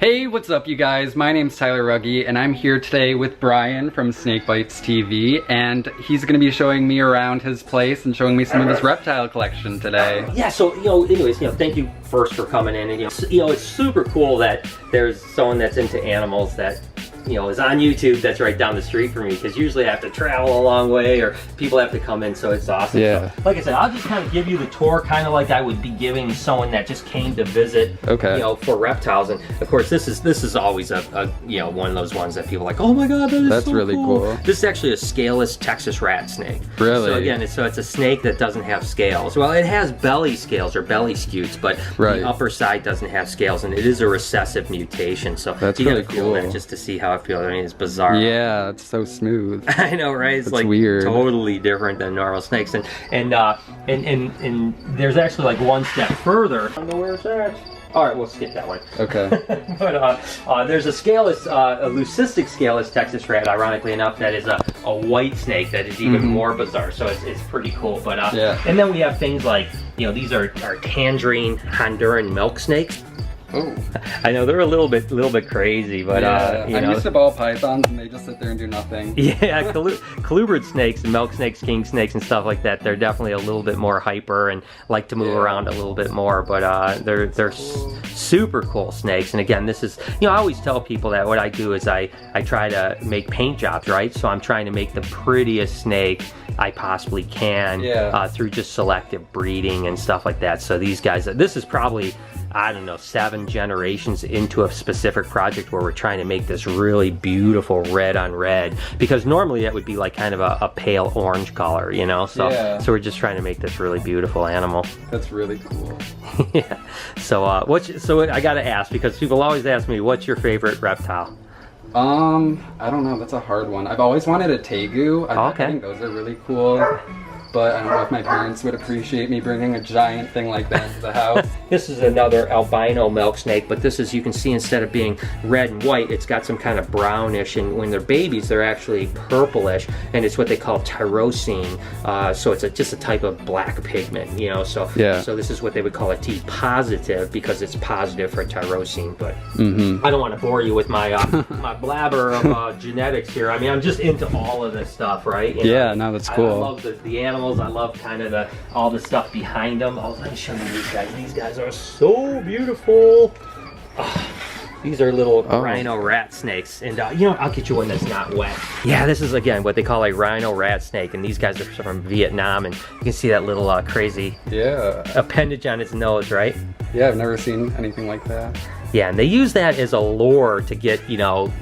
Hey, what's up you guys? My name's Tyler Rugge and I'm here today with Brian from SnakeBytesTV, and he's gonna be showing me around his place and showing me some of his reptile collection today. Yeah, so anyways, thank you first for coming in, and it's super cool that there's someone that's into animals that is on YouTube that's right down the street for me, because usually I have to travel a long way or people have to come in, so it's awesome. Yeah. So, like I said, I'll just kind of give you the tour kind of like I would be giving someone that just came to visit, for reptiles. And of course this is always a one of those ones that people are like, oh my god, that's so really cool. This is actually a scaleless Texas rat snake. Really? So again, it's a snake that doesn't have scales. Well, it has belly scales or belly scutes, but the upper side doesn't have scales, and it is a recessive mutation. So that's you really gotta feel cool. that just to see how it feels. I mean, it's bizarre. Yeah, it's so smooth. I know, right? It's like weird. Totally different than normal snakes, and there's actually like one step further. I don't know where it's at. All right, we'll skip that one. Okay. But there's a scaleless, a leucistic scaleless Texas rat, ironically enough, that is a white snake that is even more bizarre. So it's pretty cool. But and then we have things like these are tangerine Honduran milk snakes. Oh. I know they're a little bit crazy, but I'm used to ball pythons and they just sit there and do nothing. Yeah, colubrid snakes, milk snakes, king snakes, and stuff like that. They're definitely a little bit more hyper and like to move around a little bit more. But they're super cool snakes. And again, this is I always tell people that what I do is I try to make paint jobs, right? So I'm trying to make the prettiest snake I possibly can through just selective breeding and stuff like that. So these guys, this is probably, I don't know, 7 generations into a specific project where we're trying to make this really beautiful red on red, because normally that would be like kind of a pale orange color, so we're just trying to make this really beautiful animal. That's really cool. Yeah. So I gotta ask, because people always ask me, what's your favorite reptile? I don't know, that's a hard one. I've always wanted a tegu. I think those are really cool. But I don't know if my parents would appreciate me bringing a giant thing like that into the house. This is another albino milk snake, but this is, you can see, instead of being red and white, it's got some kind of brownish, and when they're babies, they're actually purplish, and it's what they call tyrosine. So it's just a type of black pigment, so this is what they would call a T positive, because it's positive for tyrosine. But I don't want to bore you with my my blabber of genetics here. I mean, I'm just into all of this stuff, right? No, that's cool. I love the animals. I love kind of all the stuff behind them. Let me show you these guys. These guys are so beautiful. These are little rhino rat snakes, and I'll get you one that's not wet. Yeah, this is again what they call a rhino rat snake, and these guys are from Vietnam, and you can see that little crazy appendage on its nose, right? Yeah, I've never seen anything like that. Yeah, and they use that as a lure to get,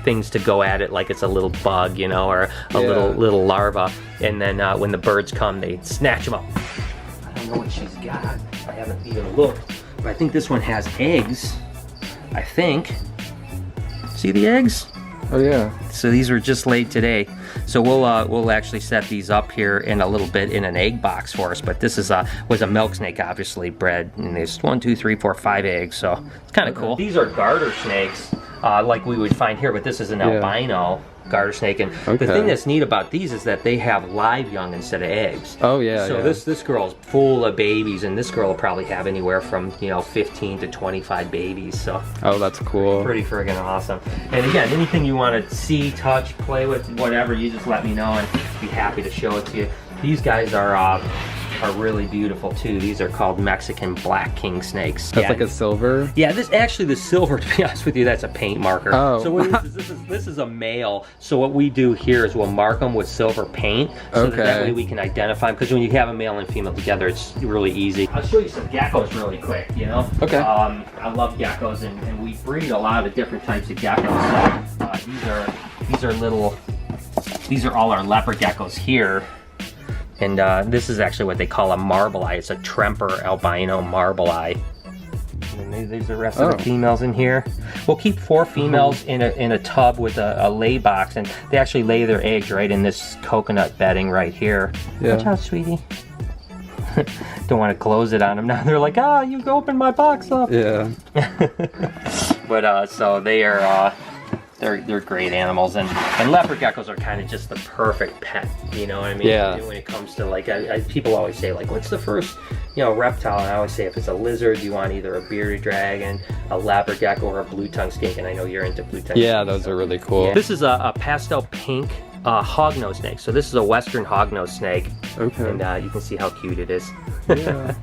things to go at it like it's a little bug, or a little larva. And then when the birds come, they snatch them up. I don't know what she's got. I haven't even looked. But I think this one has eggs. I think. See the eggs? Oh yeah. So these were just laid today. So we'll actually set these up here in a little bit in an egg box for us. But this was a milk snake, obviously bred, and there's 1, 2, 3, 4, 5 eggs. So it's kind of cool. These are garter snakes, like we would find here, but this is an albino garter snake. And the thing that's neat about these is that they have live young instead of eggs. Oh yeah. So this girl's full of babies, and this girl will probably have anywhere from 15 to 25 babies. So that's cool. Pretty friggin' awesome. And again, anything you want to see, touch, play with, whatever, you just let me know, and be happy to show it to you. These guys are really beautiful too. These are called Mexican black king snakes. That's like a silver? Yeah, the silver, to be honest with you, that's a paint marker. Oh. So what this is a male. So what we do here is we'll mark them with silver paint, so that way we can identify them, because when you have a male and female together, it's really easy. I'll show you some geckos really quick, Okay. I love geckos, and we breed a lot of different types of geckos. So these are all our leopard geckos here. And this is actually what they call a marble eye. It's a Tremper albino marble eye. And then there's the rest of the females in here. We'll keep 4 females in a tub with a lay box, and they actually lay their eggs right in this coconut bedding right here. Yeah. Watch out, sweetie. Don't want to close it on them now. They're like, you opened my box up. Yeah. But so they're they're great animals, and leopard geckos are kind of just the perfect pet. You know what I mean? Yeah. When it comes to like, people always say like, what's the first, reptile? And I always say if it's a lizard, you want either a bearded dragon, a leopard gecko, or a blue tongue skink. And I know you're into blue tongue. Yeah, those are really cool. Yeah. This is a pastel pink hognose snake. So this is a western hognose snake. Okay. And you can see how cute it is. Yeah.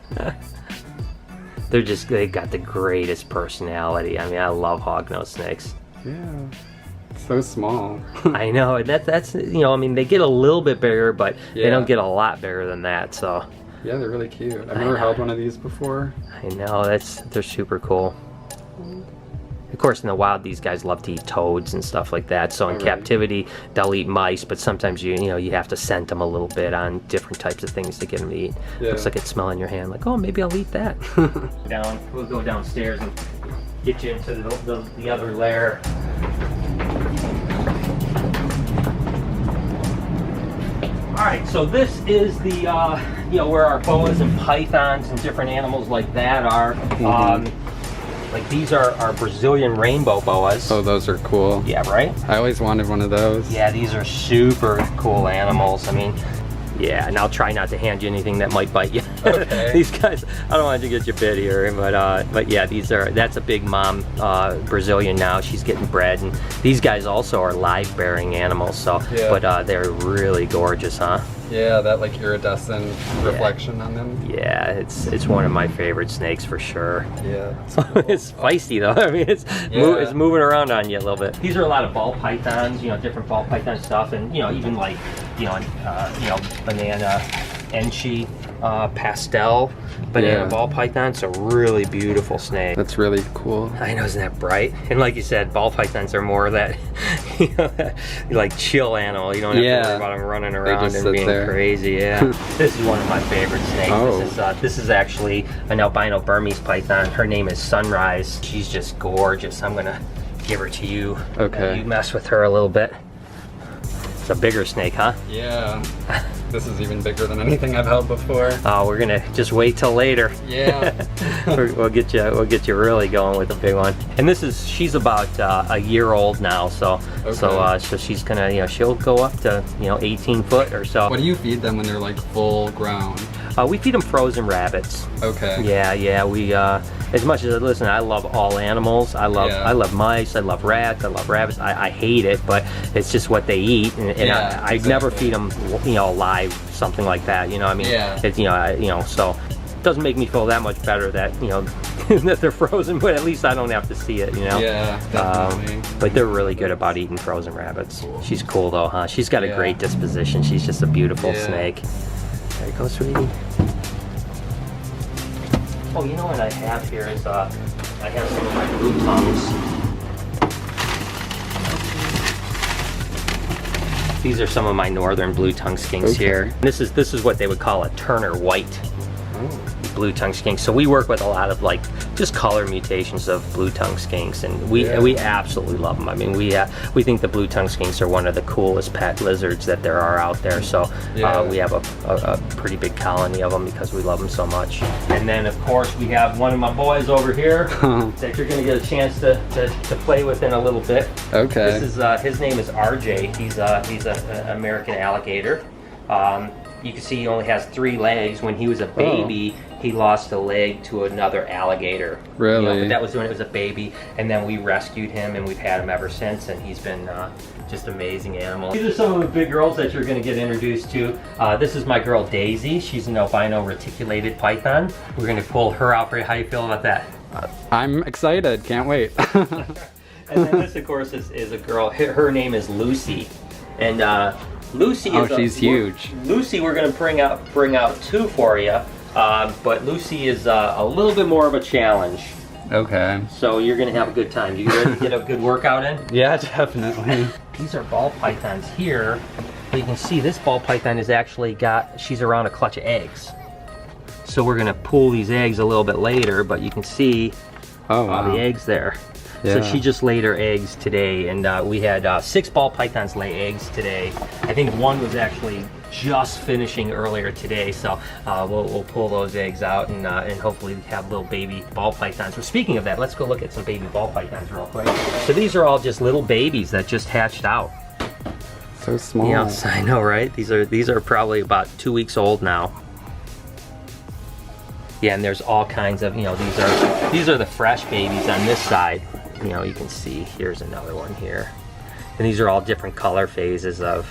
They got the greatest personality. I mean, I love hognose snakes. Yeah. So small. I know. That's I mean, they get a little bit bigger, but they don't get a lot bigger than that. So. Yeah, they're really cute. I've never held one of these before. I know. They're super cool. Of course, in the wild, these guys love to eat toads and stuff like that. So in captivity, they'll eat mice, but sometimes you have to scent them a little bit on different types of things to get them to eat. Yeah. Looks like it's smelling your hand, like, oh, maybe I'll eat that. We'll go downstairs and get you into the other lair. All right, so this is the where our boas and pythons and different animals like that are. Like these are our Brazilian rainbow boas. Oh, those are cool. Yeah, right? I always wanted one of those. Yeah, these are super cool animals. I mean, yeah, and I'll try not to hand you anything that might bite you. Okay. These guys, I don't want you to get your bit here, but yeah, that's a big mom Brazilian now. She's getting bred, and these guys also are live bearing animals. So, but they're really gorgeous, huh? Yeah, that like iridescent reflection on them. Yeah, it's one of my favorite snakes for sure. Yeah. Cool. It's feisty though. I mean, it's moving around on you a little bit. These are a lot of ball pythons, different ball python stuff, and even like banana enchi pastel banana ball python. It's a really beautiful snake. That's really cool. I know, isn't that bright? And like you said, ball pythons are more of that, like chill animal. You don't have to worry about them running around and being crazy. Yeah. This is one of my favorite snakes. Oh. This is actually an albino Burmese python. Her name is Sunrise. She's just gorgeous. I'm gonna give her to you. Okay. You mess with her a little bit. It's a bigger snake, huh? Yeah. This is even bigger than anything I've held before. Oh, we're gonna just wait till later. Yeah. We'll get you really going with a big one. And she's about a year old now, so she's gonna she'll go up to 18 foot or so. What do you feed them when they're like full grown? We feed them frozen rabbits. Okay. Yeah. We as much as listen, I love all animals. I love mice. I love rats. I love rabbits. I hate it, but it's just what they eat, and I never feed them live, something like that. I mean, it's so it doesn't make me feel that much better that that they're frozen, but at least I don't have to see it. Yeah, definitely. But they're really good about eating frozen rabbits. She's cool though, huh? She's got a great disposition. She's just a beautiful snake. There you go, sweetie. Oh, you know what I have here is I have some of my blue tongues. These are some of my northern blue tongue skinks here. This is what they would call a Turner white blue tongue skink. So we work with a lot of like just color mutations of blue tongue skinks, and we absolutely love them. I mean, we think the blue tongue skinks are one of the coolest pet lizards that there are out there. So we have a pretty big colony of them because we love them so much. And then of course we have one of my boys over here that you're gonna get a chance to play with in a little bit. Okay. This is his name is RJ. He's an American alligator. You can see he only has 3 legs. When he was a baby, he lost a leg to another alligator. Really? But that was when it was a baby, and then we rescued him, and we've had him ever since, and he's been just amazing animal. These are some of the big girls that you're going to get introduced to. This is my girl Daisy. She's an albino reticulated python. We're going to pull her out for you. How you feel about that? I'm excited. Can't wait. And then this, of course, is a girl. Her name is Lucy, and Lucy is she's huge. Lucy, we're going to bring out 2 for you, but Lucy is a little bit more of a challenge. Okay. So you're going to have a good time. You ready to get a good workout in? Yeah, definitely. These are ball pythons here. But you can see this ball python has actually she's around a clutch of eggs. So we're going to pull these eggs a little bit later, but you can see all the eggs there. Yeah. So she just laid her eggs today, and we had 6 ball pythons lay eggs today. I think one was actually just finishing earlier today, so we'll pull those eggs out and hopefully have little baby ball pythons. So speaking of that, let's go look at some baby ball pythons real quick. So these are all just little babies that just hatched out. So small. Yeah, I know, right? These are probably about 2 weeks old now. Yeah, and there's all kinds of, you know, these are the fresh babies on this side. You know, you can see, here's another one here. And these are all different color phases of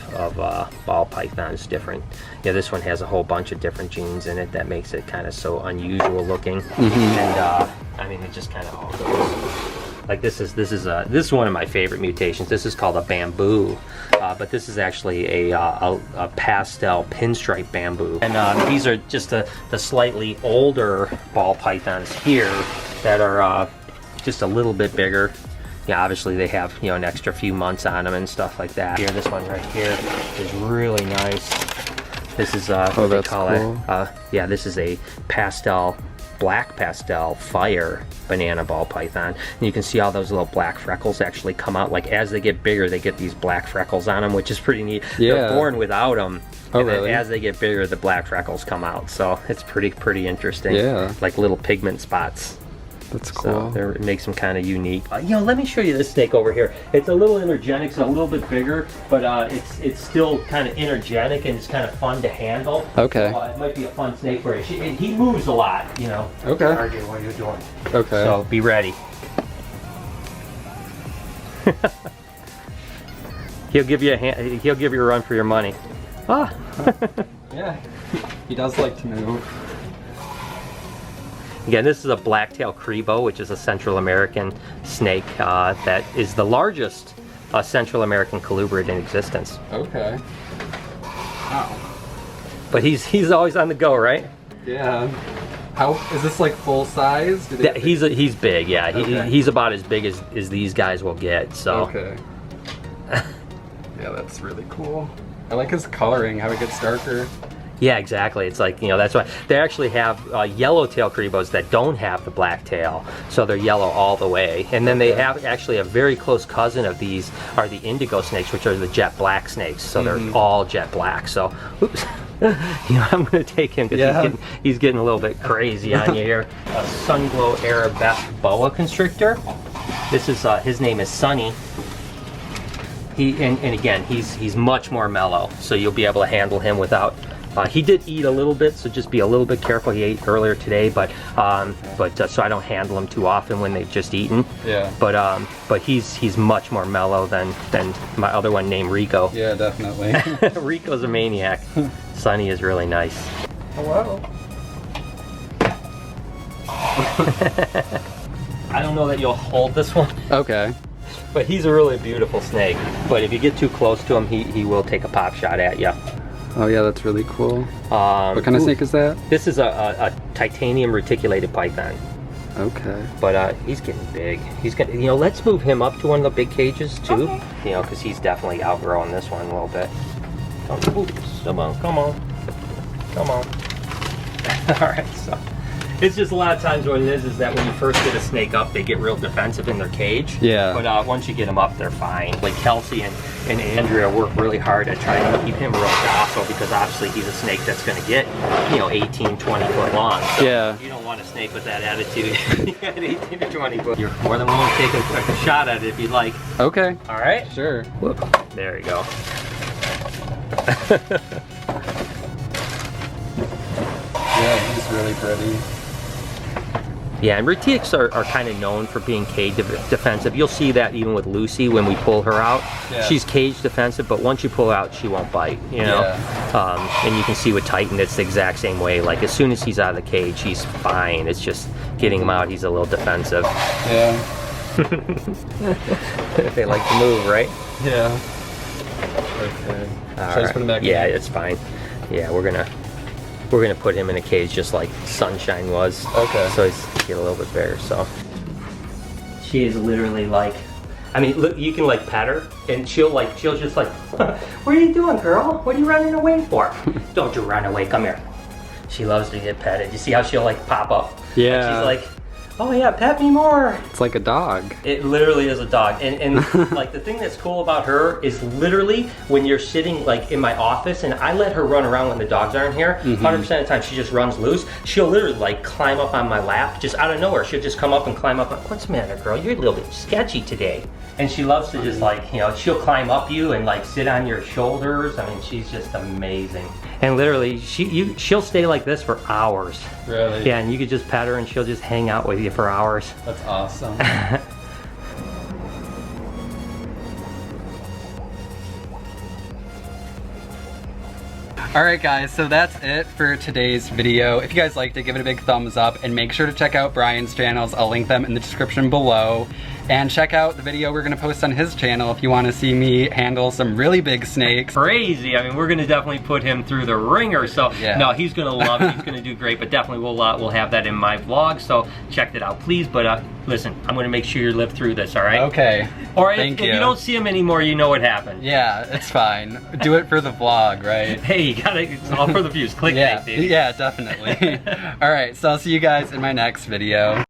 ball pythons, different. Yeah, this one has a whole bunch of different genes in it that makes it kind of so unusual looking. And I mean, it just kind of all goes. Like this is one of my favorite mutations. This is called a bamboo, but this is actually a pastel pinstripe bamboo. And these are just the slightly older ball pythons here that are just a little bit bigger. Yeah, obviously they have, you know, an extra few months on them and stuff like that. Here, this one right here is really nice. This is what they call it. Yeah, this is a black pastel fire banana ball python. And you can see all those little black freckles actually come out. Like as they get bigger, they get these black freckles on them, which is pretty neat. Yeah. They're born without them. Oh, and then really? as they get bigger, the black freckles come out. So it's pretty interesting. Yeah. Like little pigment spots. That's cool. So it makes them kind of unique. You know, let me show you this snake over here. It's a little energetic, so a little bit bigger, but it's still kind of energetic and it's kind of fun to handle. Okay. So, it might be a fun snake for you. And he moves a lot, you know. Okay. RJ, what are you doing? Okay. So be ready. He'll give you he'll give you a run for your money. Ah. Yeah. He does like to move. Again, this is a black-tailed crebo, which is a Central American snake that is the largest Central American colubrid in existence. Okay. Wow. But he's always on the go, right? Yeah. How is this, like full size? Yeah, he's big. Yeah, Okay. he's about as big as these guys will get. So. Okay. Yeah, that's really cool. I like his coloring, how it gets darker. Yeah, exactly. It's like, you know, that's why they actually have yellow-tailed crebos that don't have the black tail, so they're yellow all the way. And then they have actually a very close cousin of these are the indigo snakes, which are the jet black snakes. So they're all jet black. So, oops. You know, I'm going to take him because he's getting a little bit crazy on you here. A Sunglow Arabesque boa constrictor. This is his name is Sunny. And again, he's much more mellow, so you'll be able to handle him without. He did eat a little bit, so just be a little bit careful. He ate earlier today, but so I don't handle him too often when they've just eaten. Yeah. But he's much more mellow than my other one named Rico. Yeah, definitely. Rico's a maniac. Sunny is really nice. Hello. I don't know that you'll hold this one. Okay. But he's a really beautiful snake. But if you get too close to him, he will take a pop shot at you. Oh yeah, that's really cool. What kind of snake is that? This is a titanium reticulated python. Okay. But he's getting big. He's gonna, you know, let's move him up to one of the big cages too. Okay. You know, because he's definitely outgrowing this one a little bit. Come on, come on, come on. All right, so. It's just a lot of times what it is that when you first get a snake up, they get real defensive in their cage. Yeah. But once you get them up, they're fine. Like Kelsey and Andrea work really hard at trying to keep him real docile because obviously he's a snake that's going to get, you know, 18, 20 foot long. So yeah. You don't want a snake with that attitude. You got 18 to 20 foot. You're more than willing to take a shot at it if you'd like. Okay. All right? Sure. Whoop. There you go. Yeah, he's really pretty. Yeah, and retics are kind of known for being cage defensive. You'll see that even with Lucy when we pull her out. Yeah. She's cage defensive, but once you pull her out, she won't bite, you know? Yeah. And you can see with Titan, it's the exact same way. Like, as soon as he's out of the cage, he's fine. It's just getting him out, he's a little defensive. Yeah. They like to move, right? Yeah. Okay. Should I just put him back in? Yeah, it's fine. Yeah, we're gonna put him in a cage just like Sunshine was. Okay. So he's get a little bit bigger, so. She is literally like, I mean, look, you can like pet her and she'll just like, what are you doing, girl? What are you running away for? Don't you run away, come here. She loves to get petted. You see how she'll like pop up? Yeah. And she's like, Oh yeah, pet me more. It's like a dog. It literally is a dog. And like the thing that's cool about her is literally when you're sitting like in my office and I let her run around when the dogs aren't here, 100% of the time she just runs loose. She'll literally like climb up on my lap just out of nowhere. She'll just come up and climb up. What's the matter, girl? You're a little bit sketchy today. And she loves to just like, you know, she'll climb up you and like sit on your shoulders. I mean, she's just amazing. And literally, she'll stay like this for hours. Really? Yeah, and you could just pet her and she'll just hang out with you for hours. That's awesome. Alright guys, so that's it for today's video. If you guys liked it, give it a big thumbs up and make sure to check out Brian's channels. I'll link them in the description below. And check out the video we're gonna post on his channel if you wanna see me handle some really big snakes. Crazy, I mean, we're gonna definitely put him through the ringer, so yeah. No, he's gonna love it, he's gonna do great, but definitely we'll have that in my vlog, so check it out, please. But listen, I'm gonna make sure you live through this, all right? Okay. Or if you don't see him anymore, you know what happened. Yeah, it's fine. Do it for the vlog, right? Hey, you gotta, it's all for the views. Clickbait, yeah, baby. yeah, definitely. All right, so I'll see you guys in my next video.